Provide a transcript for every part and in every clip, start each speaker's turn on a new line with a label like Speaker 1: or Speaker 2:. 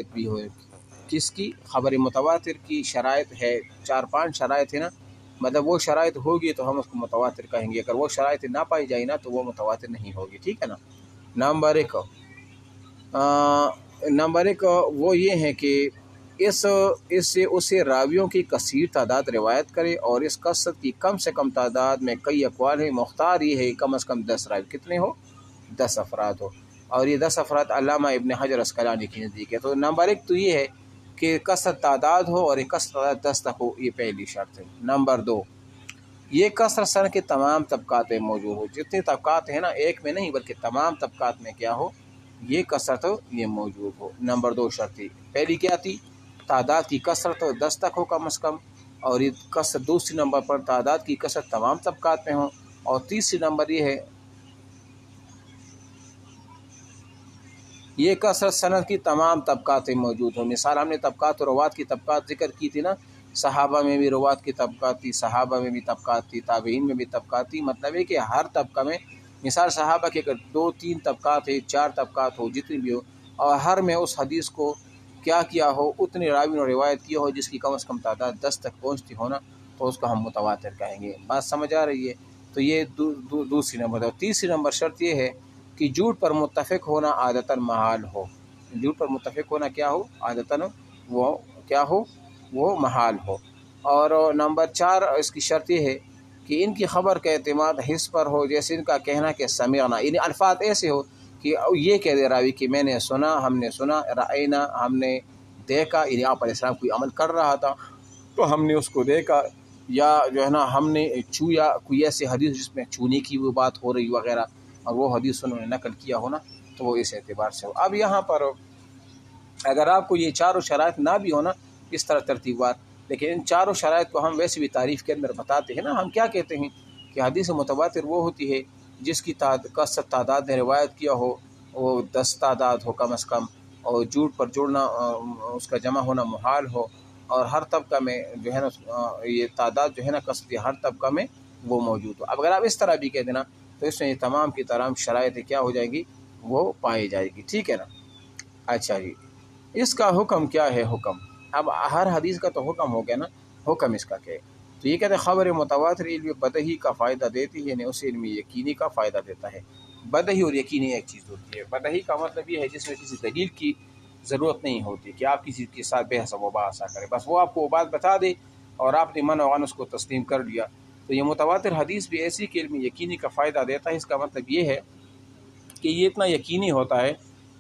Speaker 1: بھی ہو کس کی خبر متواتر کی شرائط ہے 4-5 شرائط ہے نا، مطلب وہ شرائط ہوگی تو ہم اس کو متواتر کہیں گے، اگر وہ شرائط نہ پائی جائے نا تو وہ متواتر نہیں ہوگی، ٹھیک ہے نا۔ نمبر ایک وہ یہ ہے کہ اس سے اسے راویوں کی کثیر تعداد روایت کرے، اور اس کثرت کی کم سے کم تعداد میں کئی اقوال ہیں، مختار یہ ہے کم از کم 10 راوی کتنے ہو، 10 افراد ہو، اور یہ 10 افراد علامہ ابن حجر عسقلانی کے نزدیک ہے۔ تو نمبر ایک تو یہ ہے کہ کثرت تعداد ہو اور یہ کثرت تعداد 10 تک ہو، یہ پہلی شرط ہے۔ نمبر دو، یہ کثرت سن کے تمام طبقات میں موجود ہو، جتنے طبقات ہیں نا ایک میں نہیں بلکہ تمام طبقات میں کیا ہو، یہ کثرت ہو، یہ موجود ہو۔ نمبر دو شرط تھی، پہلی کیا تھی، تعداد کی کثرت ہو 10 تک ہو کم از کم، اور یہ کثرت دوسری نمبر پر تعداد کی کثرت تمام طبقات میں ہو، اور تیسری نمبر یہ ہے یہ کثرت سند کی تمام طبقات میں موجود ہو۔ مثال ہم نے طبقات و روات کی طبقات ذکر کی تھی نا، صحابہ میں بھی روات کی طبقات تھی، صحابہ میں بھی طبقات تھی، تابعین میں بھی طبقات تھی، مطلب ہے کہ ہر طبقہ میں، مثال صحابہ کے اگر 2-3 طبقات ہے، 4 طبقات ہو، جتنی بھی ہو، اور ہر میں اس حدیث کو کیا ہو، اتنے راوی نے روایت کی ہو جس کی کم از کم تعداد 10 تک پہنچتی ہو نا، تو اس کو ہم متواتر کہیں گے۔ بات سمجھ آ رہی ہے؟ تو یہ دوسری نمبر ہے۔ تیسری نمبر شرط یہ ہے کہ جھوٹ پر متفق ہونا عادتاً محال ہو، جھوٹ پر متفق ہونا کیا ہو، عادتاً وہ کیا ہو، وہ محال ہو۔ اور نمبر 4 اس کی شرط یہ ہے کہ ان کی خبر کا اعتماد حس پر ہو، جیسے ان کا کہنا کہ سمعنا، یعنی الفاظ ایسے ہو کہ یہ کہہ دے راوی کہ میں نے سنا، ہم نے سنا، رأینا ہم نے دیکھا، یعنی آپ علیہ السلام کوئی عمل کر رہا تھا تو ہم نے اس کو دیکھا، یا جو ہے نا ہم نے چھویا، کوئی ایسی حدیث جس میں چھونے کی وہ بات ہو رہی وغیرہ، اور وہ حدیث انہوں نے نقل کیا ہونا، تو وہ اس اعتبار سے ہو۔ اب یہاں پر اگر آپ کو یہ چاروں شرائط نہ بھی ہونا اس طرح ترتیبات، لیکن ان چاروں شرائط کو ہم ویسے بھی تعریف کے اندر بتاتے ہیں نا، ہم کیا کہتے ہیں کہ حدیث متواتر وہ ہوتی ہے جس کی کثرت تعداد نے روایت کیا ہو، وہ 10 تعداد ہو کم از کم، اور جھوٹ پر جوڑنا اس کا جمع ہونا محال ہو، اور ہر طبقہ میں جو ہے نا یہ تعداد جو ہے نا کثرت ہر طبقہ میں وہ موجود ہو۔ اب اگر آپ اس طرح بھی کہہ دینا تو اس میں یہ تمام کی تمام شرائط کیا ہو جائے گی، وہ پائی جائے گی، ٹھیک ہے نا۔ اچھا جی، اس کا حکم کیا ہے؟ حکم، اب ہر حدیث کا تو حکم ہو گیا نا، حکم اس کا کیا ہے؟ تو یہ کہتے ہیں خبر متواتر علم بدہی کا فائدہ دیتی ہے، یعنی اس علم یقینی کا فائدہ دیتا ہے۔ بدہی اور یقینی ایک چیز ہوتی ہے۔ بدہی کا مطلب یہ ہے جس میں کسی دلیل کی ضرورت نہیں ہوتی کہ آپ کسی کے ساتھ بحث و مباحثہ کریں، بس وہ آپ کو وہ بات بتا دے اور آپ نے من و عن اس کو تسلیم کر لیا۔ تو یہ متواتر حدیث بھی ایسی کہ علم یقینی کا فائدہ دیتا ہے۔ اس کا مطلب یہ ہے کہ یہ اتنا یقینی ہوتا ہے،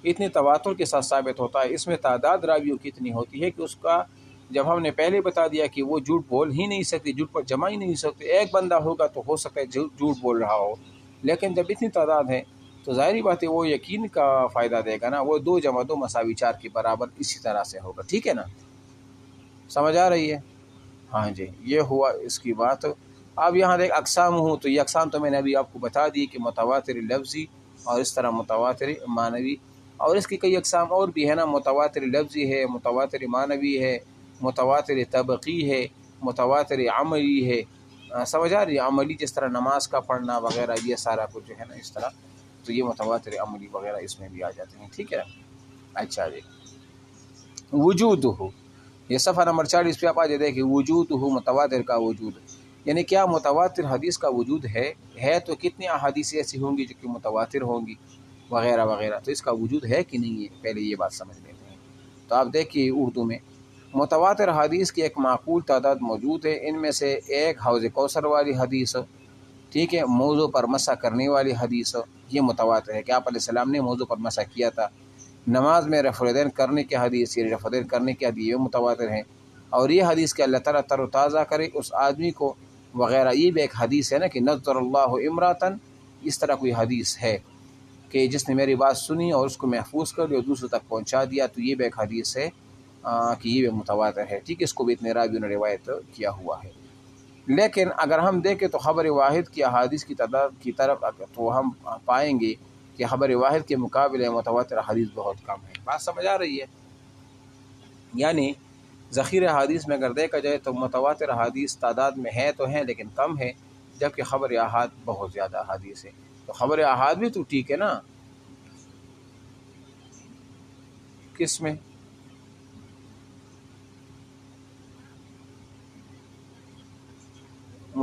Speaker 1: اتنے تواتر کے ساتھ ثابت ہوتا ہے، اس میں تعداد راویوں کی اتنی ہوتی ہے کہ اس کا، جب ہم نے پہلے بتا دیا کہ وہ جھوٹ بول ہی نہیں سکتے، جھوٹ پر جمع ہی نہیں سکتے، ایک بندہ ہوگا تو ہو سکتا ہے جھوٹ بول رہا ہو، لیکن جب اتنی تعداد ہے تو ظاہری بات ہے وہ یقین کا فائدہ دے گا نا، وہ 2 + 2 = 4 کے برابر اسی طرح سے ہوگا، ٹھیک ہے نا، سمجھ آ رہی ہے؟ ہاں جی، یہ ہوا اس کی بات۔ اب یہاں دیکھ اقسام ہوں، تو یہ اقسام تو میں نے ابھی آپ کو بتا دی کہ متواتر لفظی اور اس طرح متواتر معنوی، اور اس کی کئی اقسام اور بھی ہے نا، متواتر لفظی ہے، متواتر معنوی ہے، متواتر طبقی ہے، متواتر عملی ہے، سمجھ آ رہی ہے؟ عملی جس طرح نماز کا پڑھنا وغیرہ، یہ سارا کچھ جو ہے نا اس طرح، تو یہ متواتر عملی وغیرہ اس میں بھی آ جاتے ہیں، ٹھیک ہے۔ اچھا جی، وجود ہو، یہ صفحہ نمبر 40 پہ آپ آ جائے دیکھیں، وجود ہو متواتر کا وجود، یعنی کیا متواتر حدیث کا وجود ہے تو کتنی احادیث ایسی ہوں گی جو کہ متواتر ہوں گی وغیرہ وغیرہ، تو اس کا وجود ہے کہ نہیں ہے، پہلے یہ بات سمجھ لیتے ہیں۔ تو آپ دیکھیے اردو میں متواتر حدیث کی ایک معقول تعداد موجود ہے، ان میں سے ایک حوض کوثر والی حدیث، ٹھیک ہے، موضوع پر مسح کرنے والی حدیث، یہ متواتر ہے کہ آپ علیہ السلام نے موضوع پر مسح کیا تھا۔ نماز میں رفع الیدین کرنے کی حدیث، یہ رفع الیدین کرنے کی حدیث یہ متواتر ہیں، اور یہ حدیث کہ اللہ تعالیٰ تر و تازہ کرے اس آدمی کو وغیرہ، یہ بھی ایک حدیث ہے نا کہ نظر اللہ امراتن، اس طرح کوئی حدیث ہے کہ جس نے میری بات سنی اور اس کو محفوظ کر لیا اور دوسروں تک پہنچا دیا، تو یہ بھی ایک حدیث ہے کہ یہ بھی متواتر ہے، ٹھیک ہے، اس کو بھی اتنے راویوں نے روایت کیا ہوا ہے۔ لیکن اگر ہم دیکھیں تو خبر واحد کی احادیث کی تعداد کی طرف تو ہم پائیں گے کہ خبر واحد کے مقابلے متواتر حدیث بہت کم ہے۔ بات سمجھ آ رہی ہے؟ یعنی ذخیرہ حدیث میں اگر دیکھا جائے تو متواتر حدیث تعداد میں ہے تو ہیں لیکن کم ہے، جبکہ خبر احاد بہت زیادہ حدیث ہے۔ تو خبر احاد بھی تو ٹھیک ہے نا، کس میں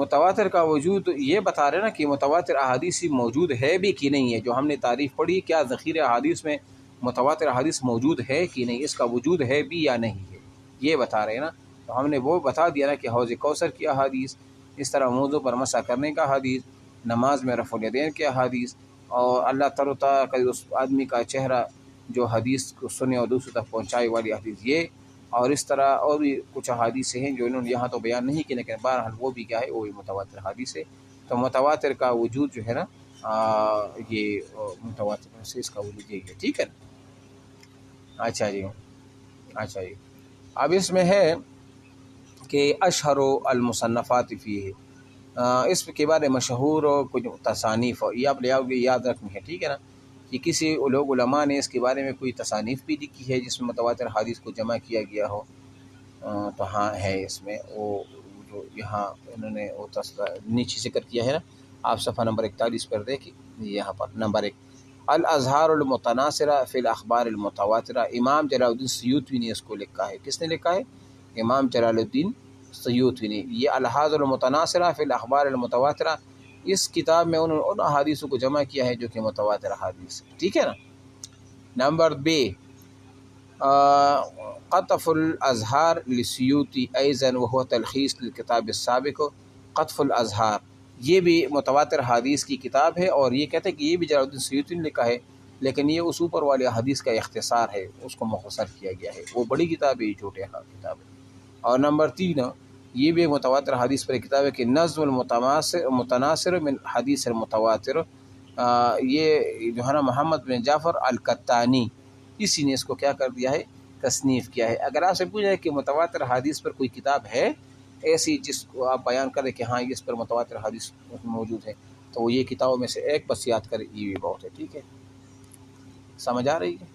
Speaker 1: متواتر کا وجود یہ بتا رہے نا کہ متواتر احادیث موجود ہے بھی کہ نہیں ہے، جو ہم نے تعریف پڑھی کیا ذخیرہ احادیث میں متواتر احادیث موجود ہے کہ نہیں، اس کا وجود ہے بھی یا نہیں ہے، یہ بتا رہے ہیں نا۔ تو ہم نے وہ بتا دیا نا کہ حوض کوثر کی احادیث، اس طرح موضوع پر مسح کرنے کا حدیث، نماز میں رفع الیدین کے احادیث، اور اللہ تعالیٰ کا اس آدمی کا چہرہ جو حدیث کو سنے اور دوسروں تک پہنچائے والی حدیث یہ، اور اس طرح اور بھی کچھ احادیث ہیں جو انہوں نے یہاں تو بیان نہیں کی، لیکن بہرحال وہ بھی کیا ہے، وہ بھی متواتر حدیث ہے۔ تو متواتر کا وجود جو ہے نا یہ متواتر سے اس کا وجود یہی ہے، ٹھیک ہے نا۔ اچھا جی، اچھا جی، اب اس میں ہے کہ اشہر المصنفات فیہ، اس کے بارے میں مشہور کچھ تصانیف، یہ آپ لے آؤ گے، یاد رکھنی ہے، ٹھیک ہے نا، کہ کسی لوگ علماء نے اس کے بارے میں کوئی تصانیف بھی لکھی ہے جس میں متواتر حدیث کو جمع کیا گیا ہو، تو ہاں ہے اس میں، وہ جو یہاں انہوں نے وہ نیچے ذکر کیا ہے نا، آپ صفحہ نمبر 41 پر دیکھیں، یہاں پر نمبر 1 الاظہار المتناثرہ فی الاخبار المتواترہ، امام جلال الدین سیوطوی نے اس کو لکھا ہے۔ کس نے لکھا ہے؟ امام جلال الدین سیوطوی نے۔ یہ الحاظ المتناثرہ فی الاخبار المتواترہ، اس کتاب میں انہوں نے ان احادیثوں کو جمع کیا ہے جو کہ متواتر احادیث، ٹھیک ہے نا۔ نمبر 2 قطف الاظہار لسیوطی ایضاً وهو تلخیص للکتاب السابق، قطف الاظہار یہ بھی متواتر حدیث کی کتاب ہے، اور یہ کہتے ہیں کہ یہ بھی جلال الدین سیوطی نے لکھا ہے، لیکن یہ اس اوپر والے حدیث کا اختصار ہے، اس کو مختصر کیا گیا ہے، وہ بڑی کتاب ہے، یہ چھوٹے کتاب ہے۔ اور نمبر 3 یہ بھی متواتر حدیث پر کتاب ہے کہ نظم المتناثر من حدیث المتواتر، یہ جو ہے نا محمد بن جعفر القطانی، اسی نے اس کو کیا کر دیا ہے، تصنیف کیا ہے۔ اگر آپ سے پوچھ جائے کہ متواتر حدیث پر کوئی کتاب ہے ایسی جس کو آپ بیان کریں کہ ہاں اس پر متواتر حدیث موجود ہے، تو وہ یہ کتابوں میں سے ایک بس یاد کریں، یہ بھی بہت ہے، ٹھیک ہے، سمجھ آ رہی ہے؟